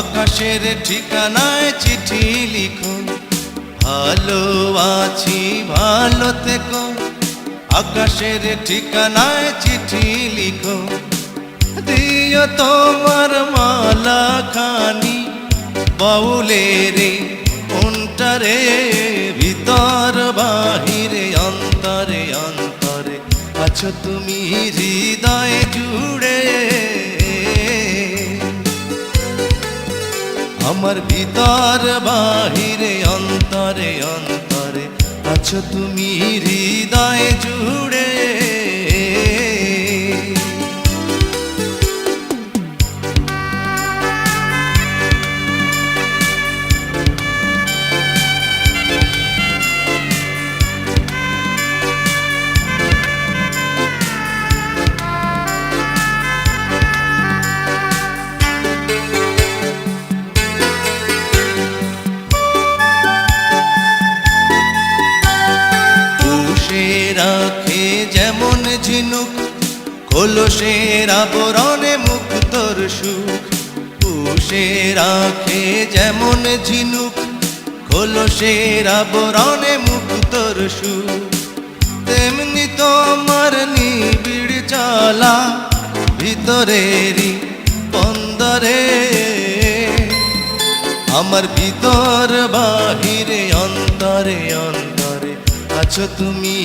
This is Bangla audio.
আকাশের ঠিকানায় চিঠি লিখো, ভালো আছি ভালো থেকো। আকাশের ঠিকানায় চিঠি লিখো, দিও তোমার মালা খানি বাউলের অন্তরে, ভিতর বাহিরে অন্তরে অন্তরে আছো তুমি হৃদয় জুড়ে। আমার ভিতর বাহিরে অন্তরে অন্তরে আছো তুমি হৃদয় জুড়ে। রাখে যেমন ঝিনুক কলসের আবরণে মুক্তর সুখ, পুষে রাখে যেমন ঝিনুক কলসের আবরণে মুক্তর সুখ, তেমনি তোমার নিবিড় চলা ভিতরেরই বন্দরে। আমার ভিতর বাহিরে অন্তরে অন্তরে আছো তুমি।